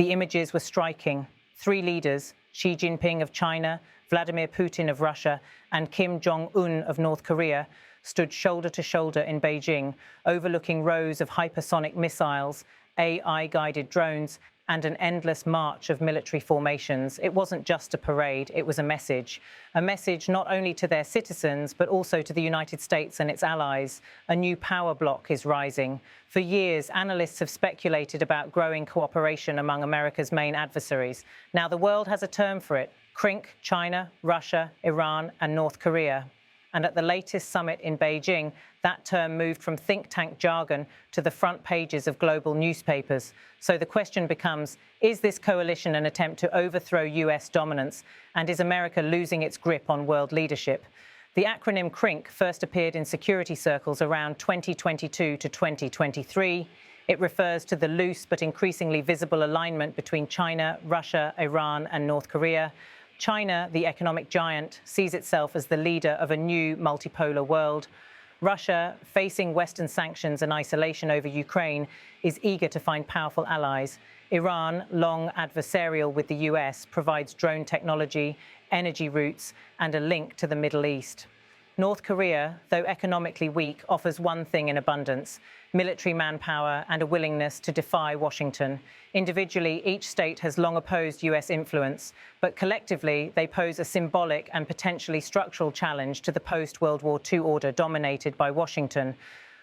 The images were striking. Three leaders, Xi Jinping of China, Vladimir Putin of Russia, and Kim Jong Un of North Korea, stood shoulder to shoulder in Beijing, overlooking rows of hypersonic missiles, AI-guided drones, and an endless march of military formations. It wasn't just a parade, it was a message. A message not only to their citizens, but also to the United States and its allies. A new power bloc is rising. For years, analysts have speculated about growing cooperation among America's main adversaries. Now the world has a term for it: Crink, China, Russia, Iran, and North Korea. And at the latest summit in Beijing, that term moved from think tank jargon to the front pages of global newspapers. So the question becomes, is this coalition an attempt to overthrow US dominance? And is America losing its grip on world leadership? The acronym Crink first appeared in security circles around 2022 to 2023. It refers to the loose but increasingly visible alignment between China, Russia, Iran, and North Korea. China, the economic giant, sees itself as the leader of a new multipolar world. Russia, facing Western sanctions and isolation over Ukraine, is eager to find powerful allies. Iran, long adversarial with the US, provides drone technology, energy routes, and a link to the Middle East. North Korea, though economically weak, offers one thing in abundance: military manpower and a willingness to defy Washington. Individually, each state has long opposed US influence, but collectively they pose a symbolic and potentially structural challenge to the post-World War II order dominated by Washington.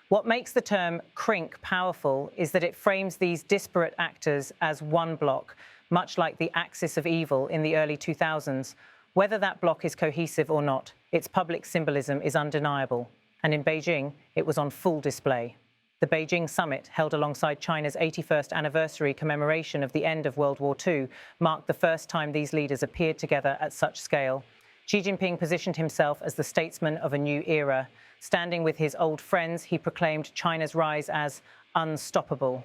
What makes the term Crink powerful is that it frames these disparate actors as one bloc, much like the axis of evil in the early 2000s. Whether that bloc is cohesive or not, its public symbolism is undeniable. And in Beijing, it was on full display. The Beijing summit, held alongside China's 81st anniversary commemoration of the end of World War II, marked the first time these leaders appeared together at such scale. Xi Jinping positioned himself as the statesman of a new era. Standing with his old friends, he proclaimed China's rise as unstoppable.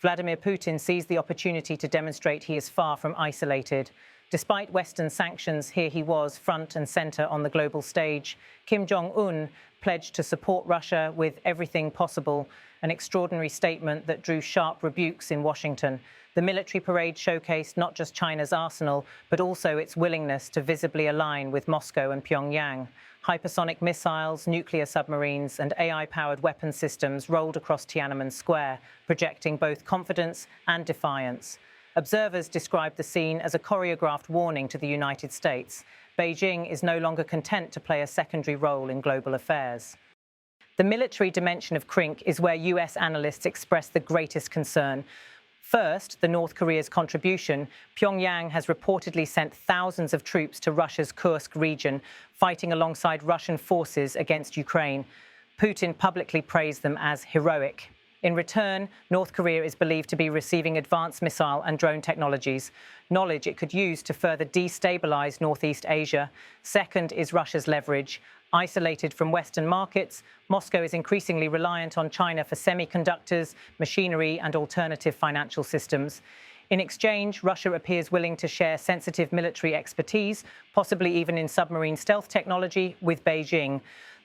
Vladimir Putin seized the opportunity to demonstrate he is far from isolated. Despite Western sanctions, here he was, front and center on the global stage. Kim Jong Un pledged to support Russia with everything possible, an extraordinary statement that drew sharp rebukes in Washington. The military parade showcased not just China's arsenal, but also its willingness to visibly align with Moscow and Pyongyang. Hypersonic missiles, nuclear submarines, and AI-powered weapon systems rolled across Tiananmen Square, projecting both confidence and defiance. Observers described the scene as a choreographed warning to the United States. Beijing is no longer content to play a secondary role in global affairs. The military dimension of Crink is where US analysts express the greatest concern. First, the North Korea's contribution. Pyongyang has reportedly sent thousands of troops to Russia's Kursk region, fighting alongside Russian forces against Ukraine. Putin publicly praised them as heroic. In return, North Korea is believed to be receiving advanced missile and drone technologies, knowledge it could use to further destabilize Northeast Asia. Second is Russia's leverage. Isolated from Western markets, Moscow is increasingly reliant on China for semiconductors, machinery, and alternative financial systems. In exchange, Russia appears willing to share sensitive military expertise, possibly even in submarine stealth technology, with Beijing.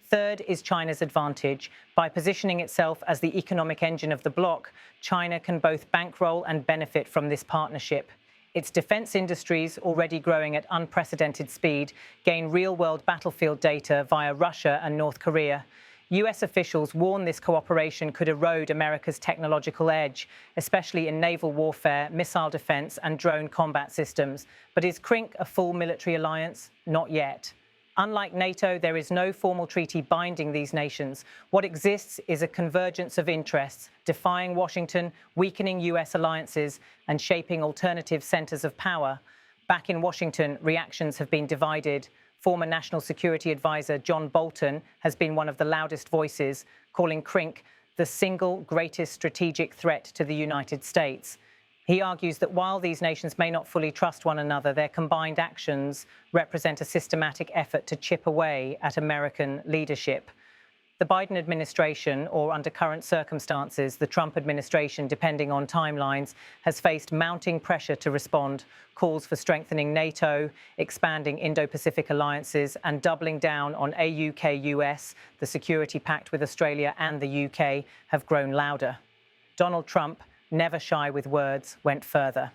Third is China's advantage. By positioning itself as the economic engine of the bloc, China can both bankroll and benefit from this partnership. Its defense industries, already growing at unprecedented speed, gain real-world battlefield data via Russia and North Korea. US officials warn this cooperation could erode America's technological edge, especially in naval warfare, missile defense, and drone combat systems. But is Crink a full military alliance? Not yet. Unlike NATO, there is no formal treaty binding these nations. What exists is a convergence of interests, defying Washington, weakening US alliances, and shaping alternative centers of power. Back in Washington, reactions have been divided. Former National Security Advisor John Bolton has been one of the loudest voices, calling Crink the single greatest strategic threat to the United States. He argues that while these nations may not fully trust one another, their combined actions represent a systematic effort to chip away at American leadership. The Biden administration, or under current circumstances, the Trump administration, depending on timelines, has faced mounting pressure to respond. Calls for strengthening NATO, expanding Indo-Pacific alliances, and doubling down on AUKUS, the security pact with Australia and the UK, have grown louder. Donald Trump, never shy with words, went further.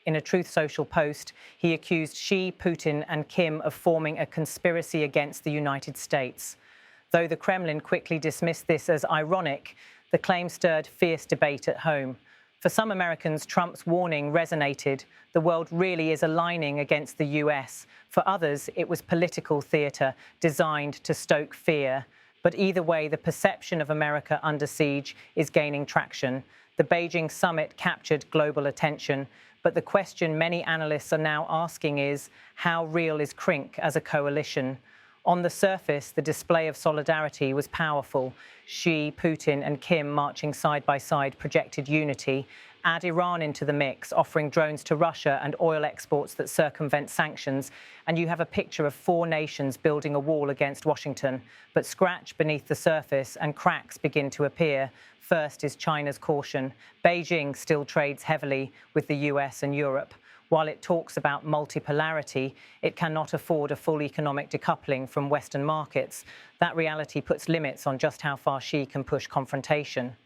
in a Truth Social post, he accused Xi, Putin and Kim of forming a conspiracy against the United States. Though the Kremlin quickly dismissed this as ironic, the claim stirred fierce debate at home. For some Americans, Trump's warning resonated. The world really is aligning against the US. For others, it was political theatre designed to stoke fear. But either way, the perception of America under siege is gaining traction. The Beijing summit captured global attention. But the question many analysts are now asking is, how real is Crink as a coalition? On the surface, the display of solidarity was powerful. Xi, Putin and Kim marching side by side projected unity. Add Iran into the mix, offering drones to Russia and oil exports that circumvent sanctions, and you have a picture of four nations building a wall against Washington. But scratch beneath the surface and cracks begin to appear. First is China's caution. Beijing still trades heavily with the US and Europe. While it talks about multipolarity, it cannot afford a full economic decoupling from Western markets. That reality puts limits on just how far Xi can push confrontation.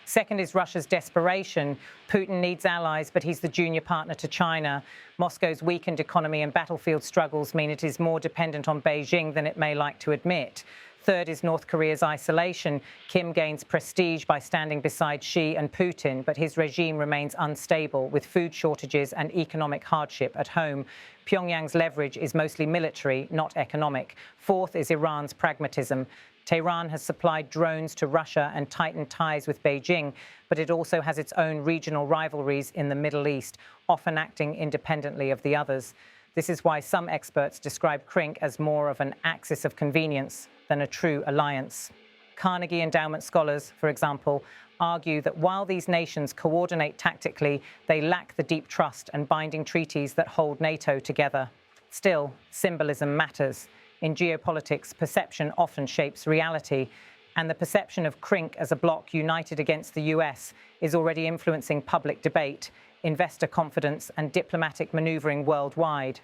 Second is Russia's desperation. Putin needs allies, but he's the junior partner to China. Moscow's weakened economy and battlefield struggles mean it is more dependent on Beijing than it may like to admit. Third is North Korea's isolation. Kim gains prestige by standing beside Xi and Putin, but his regime remains unstable, with food shortages and economic hardship at home. Pyongyang's leverage is mostly military, not economic. Fourth is Iran's pragmatism. Tehran has supplied drones to Russia and tightened ties with Beijing, but it also has its own regional rivalries in the Middle East, often acting independently of the others. This is why some experts describe Crink as more of an axis of convenience than a true alliance. Carnegie Endowment scholars, for example, argue that while these nations coordinate tactically, they lack the deep trust and binding treaties that hold NATO together. Still, symbolism matters. In geopolitics, perception often shapes reality, and the perception of Crink as a bloc united against the US is already influencing public debate, investor confidence, and diplomatic maneuvering worldwide.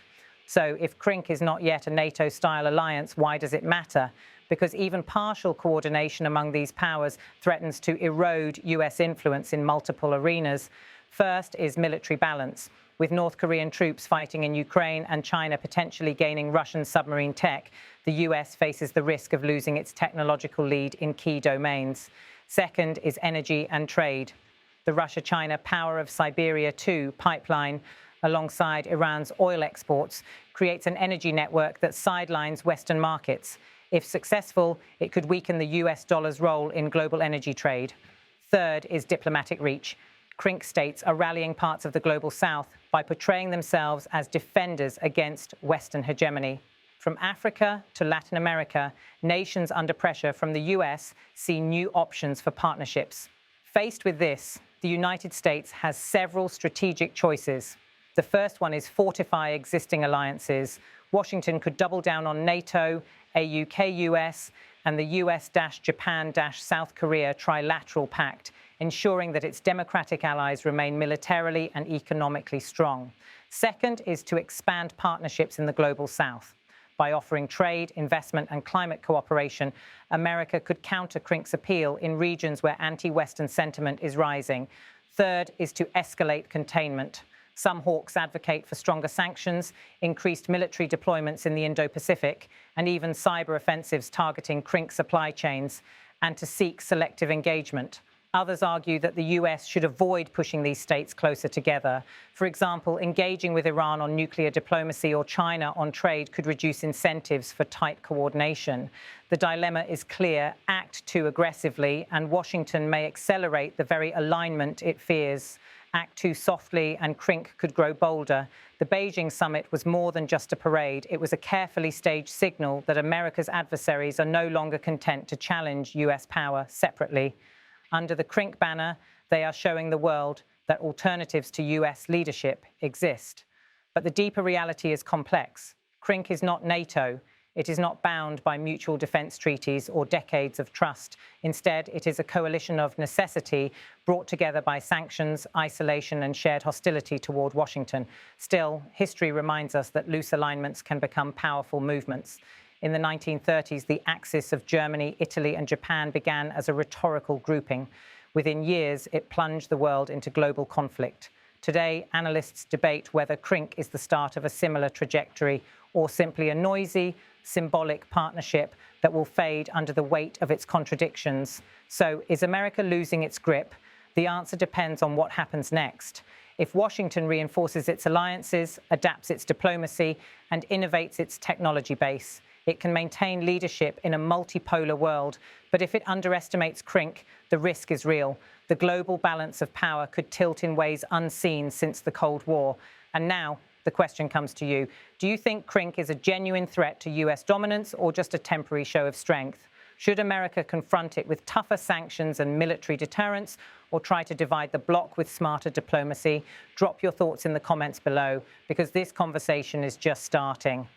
So if Crink is not yet a NATO-style alliance, why does it matter? Because even partial coordination among these powers threatens to erode US influence in multiple arenas. First is military balance. With North Korean troops fighting in Ukraine and China potentially gaining Russian submarine tech, the US faces the risk of losing its technological lead in key domains. Second is energy and trade. The Russia-China Power of Siberia 2 pipeline, alongside Iran's oil exports, creates an energy network that sidelines Western markets. If successful, it could weaken the US dollar's role in global energy trade. Third is diplomatic reach. Crink states are rallying parts of the global south by portraying themselves as defenders against Western hegemony. From Africa to Latin America, nations under pressure from the US see new options for partnerships. Faced with this, the United States has several strategic choices. The first one is fortify existing alliances. Washington could double down on NATO, a UK-US, and the US-Japan-South Korea trilateral pact, ensuring that its democratic allies remain militarily and economically strong. Second is to expand partnerships in the global south. By offering trade, investment, and climate cooperation, America could counter Crink's appeal in regions where anti-Western sentiment is rising. Third is to escalate containment. Some hawks advocate for stronger sanctions, increased military deployments in the Indo-Pacific, and even cyber offensives targeting Crink supply chains, and to seek selective engagement. Others argue that the US should avoid pushing these states closer together. For example, engaging with Iran on nuclear diplomacy or China on trade could reduce incentives for tight coordination. The dilemma is clear: act too aggressively, and Washington may accelerate the very alignment it fears. Act too softly, and Crink could grow bolder. The Beijing summit was more than just a parade. It was a carefully staged signal that America's adversaries are no longer content to challenge US power separately. Under the Crink banner, they are showing the world that alternatives to US leadership exist. But the deeper reality is complex. Crink is not NATO. It is not bound by mutual defense treaties or decades of trust. Instead, it is a coalition of necessity brought together by sanctions, isolation, and shared hostility toward Washington. Still, history reminds us that loose alignments can become powerful movements. In the 1930s, the axis of Germany, Italy, and Japan began as a rhetorical grouping. Within years, it plunged the world into global conflict. Today, analysts debate whether Crink is the start of a similar trajectory or simply a noisy, symbolic partnership that will fade under the weight of its contradictions. So, is America losing its grip? The answer depends on what happens next. If Washington reinforces its alliances, adapts its diplomacy, and innovates its technology base, it can maintain leadership in a multipolar world. But if it underestimates Crink, the risk is real. The global balance of power could tilt in ways unseen since the Cold War. And now, the question comes to you. Do you think Crink is a genuine threat to US dominance or just a temporary show of strength? Should America confront it with tougher sanctions and military deterrence, or try to divide the bloc with smarter diplomacy? Drop your thoughts in the comments below, because this conversation is just starting.